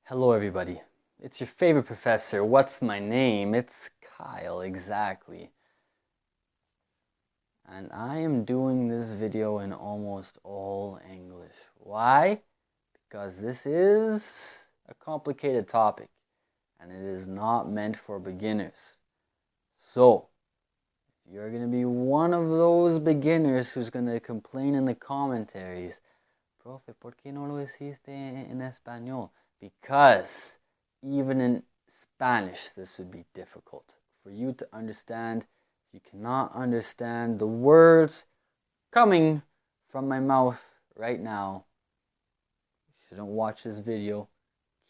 Hello everybody, it's your favorite professor. What's my name? It's Kyle, exactly. And I am doing this video in almost all English. Why? Because this is a complicated topic and it is not meant for beginners. So, if you're going to be one of those beginners who's going to complain in the commentaries, Profe, ¿por qué no lo hiciste en español? Because even in Spanish, this would be difficult for you to understand. You cannot understand the words coming from my mouth right now. You shouldn't watch this video.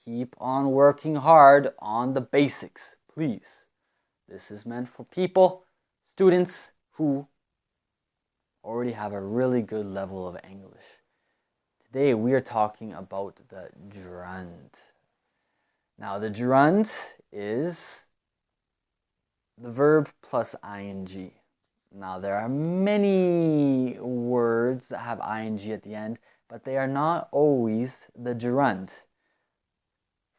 Keep on working hard on the basics, please. This is meant for people, students who already have a really good level of English. Today we are talking about the gerund. Now the gerund is the verb plus ing. Now there are many words that have ing at the end, but they are not always the gerund.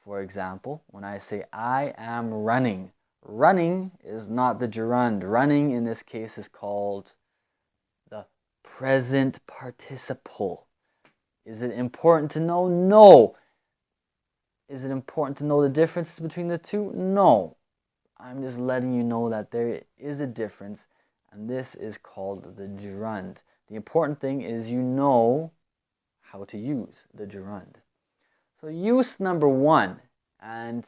For example, when I say I am running, running is not the gerund. Running in this case is called the present participle. Is it important to know? No. Is it important to know the differences between the two? No. I'm just letting you know that there is a difference, and this is called the gerund. The important thing is you know how to use the gerund. So use number one, and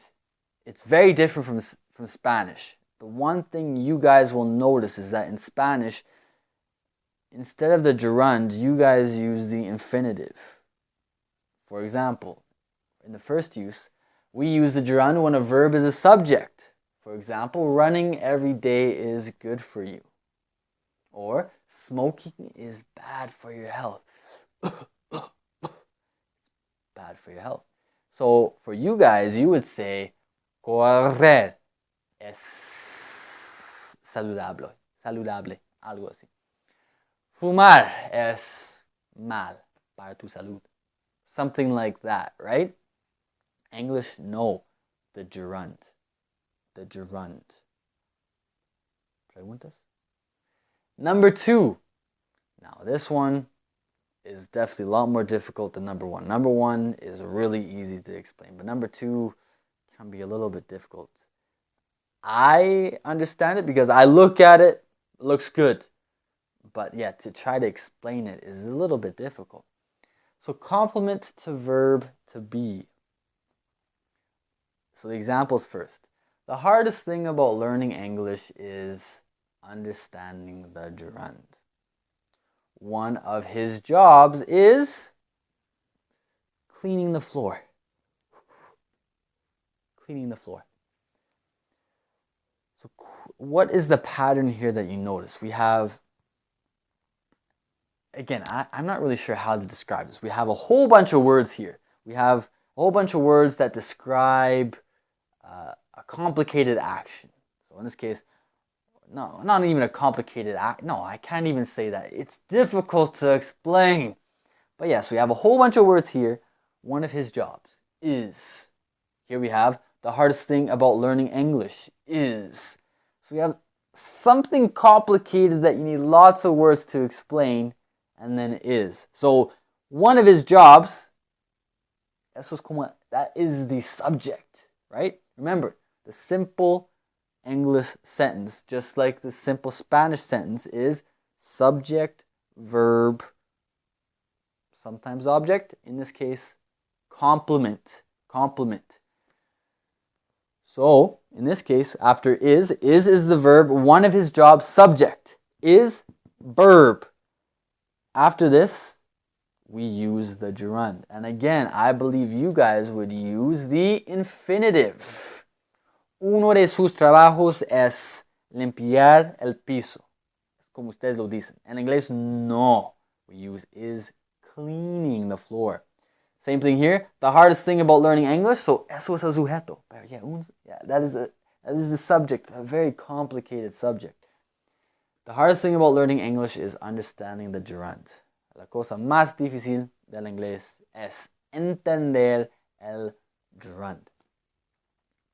it's very different from Spanish. The one thing you guys will notice is that in Spanish, instead of the gerund, you guys use the infinitive. For example, in the first use, we use the gerund when a verb is a subject. For example, running every day is good for you. Or smoking is bad for your health. Bad for your health. So for you guys, you would say, correr es saludable. Saludable, algo así. Fumar es mal para tu salud. Something like that, right? English, no. The gerund. The gerund. Preguntas? Number two. Now, this one is definitely a lot more difficult than number one. Number one is really easy to explain, but number two can be a little bit difficult. I understand it because I look at it, it looks good. But yeah, to try to explain it is a little bit difficult. So complement to verb to be. So the examples first. The hardest thing about learning English is understanding the gerund. One of his jobs is cleaning the floor. Cleaning the floor. So what is the pattern here that you notice? We have, again, I'm not really sure how to describe this. We have a whole bunch of words here. We have a whole bunch of words that describe a complicated action. So in this case, no, not even a complicated act. No, I can't even say that. It's difficult to explain. But yes, we have a whole bunch of words here. One of his jobs is. Here we have the hardest thing about learning English is. So we have something complicated that you need lots of words to explain, and then is. So one of his jobs, that is the subject, right? Remember, the simple English sentence, just like the simple Spanish sentence, is subject, verb, sometimes object, in this case, complement. Complement. So, in this case, after is the verb, one of his jobs, subject, is verb. After this, we use the gerund. And again, I believe you guys would use the infinitive. Uno de sus trabajos es limpiar el piso. Es como ustedes lo dicen. En inglés, no. We use is cleaning the floor. Same thing here. The hardest thing about learning English, so eso es el sujeto. That is the subject, a very complicated subject. The hardest thing about learning English is understanding the gerund. La cosa más difícil del inglés es entender el gerund.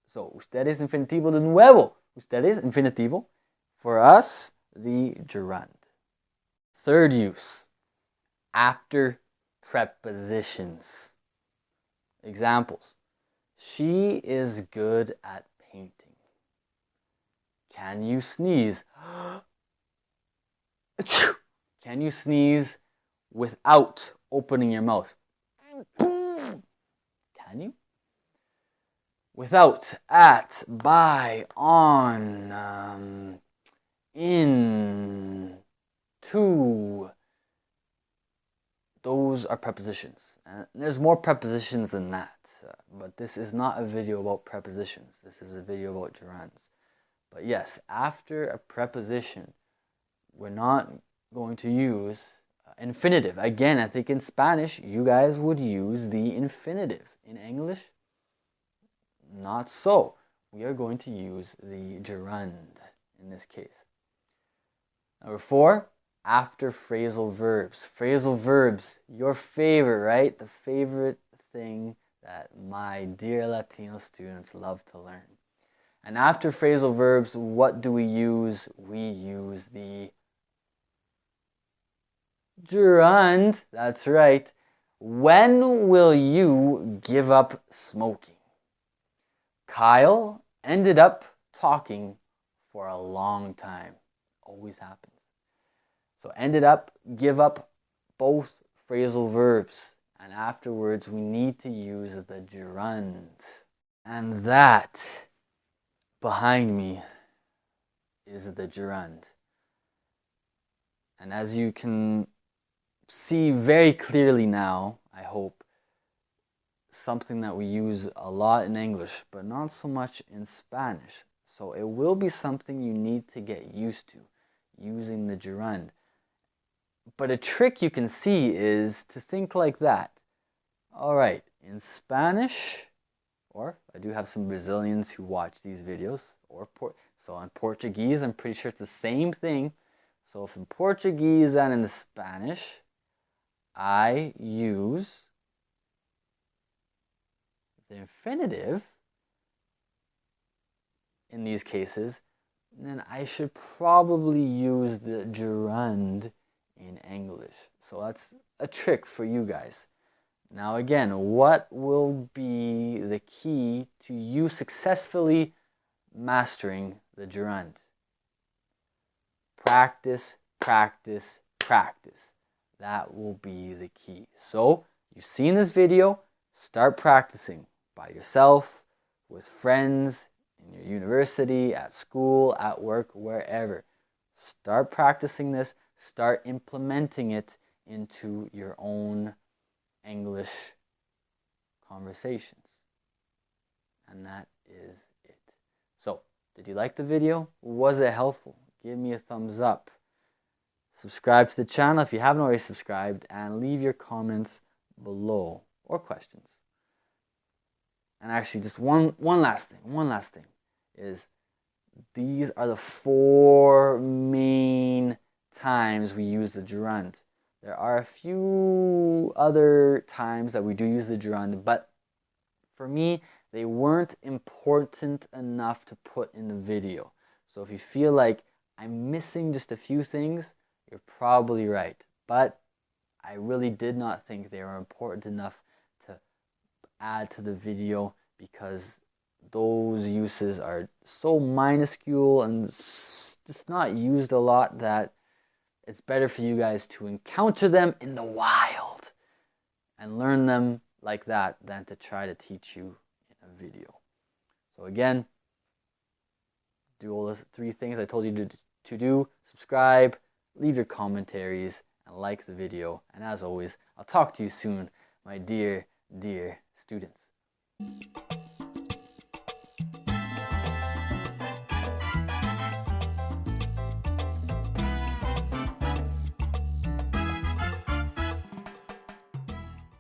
So, ustedes infinitivo de nuevo. Ustedes infinitivo. For us, the gerund. Third use, after prepositions. Examples. She is good at painting. Can you sneeze? Can you sneeze without opening your mouth? Can you? Without, at, by, on, in, to. Those are prepositions. And there's more prepositions than that. But this is not a video about prepositions. This is a video about gerunds. But yes, after a preposition, we're not going to use infinitive. Again, I think in Spanish, you guys would use the infinitive. In English, not so. We are going to use the gerund in this case. Number 4, after phrasal verbs. Phrasal verbs, your favorite, right? The favorite thing that my dear Latino students love to learn. And after phrasal verbs, what do we use? We use the gerund. That's right. When will you give up smoking? Kyle ended up talking for a long time. Always happens. So ended up, give up, both phrasal verbs. And afterwards, we need to use the gerund. And that, behind me, is the gerund. And as you can see very clearly now, I hope, something that we use a lot in English, but not so much in Spanish. So it will be something you need to get used to, using the gerund. But a trick you can see is to think like that. All right, in Spanish, or I do have some Brazilians who watch these videos, so in Portuguese, I'm pretty sure it's the same thing. So if in Portuguese and in Spanish, I use the infinitive in these cases, then I should probably use the gerund in English. So that's a trick for you guys. Now again, what will be the key to you successfully mastering the gerund? Practice, practice, practice. That will be the key. So you've seen this video, start practicing by yourself, with friends, in your university, at school, at work, wherever. Start practicing this, start implementing it into your own English conversations. And that is it. So, did you like the video? Was it helpful? Give me a thumbs up. Subscribe to the channel if you haven't already subscribed, and leave your comments below, or questions. And actually, just one last thing is, these are the 4 main times we use the gerund. There are a few other times that we do use the gerund, but for me, they weren't important enough to put in the video. So if you feel like I'm missing just a few things, you're probably right. But I really did not think they were important enough to add to the video, because those uses are so minuscule and just not used a lot that it's better for you guys to encounter them in the wild and learn them like that than to try to teach you in a video. So again, do all those 3 things I told you to do. Subscribe, leave your commentaries, and like the video. And as always, I'll talk to you soon, my dear, dear students.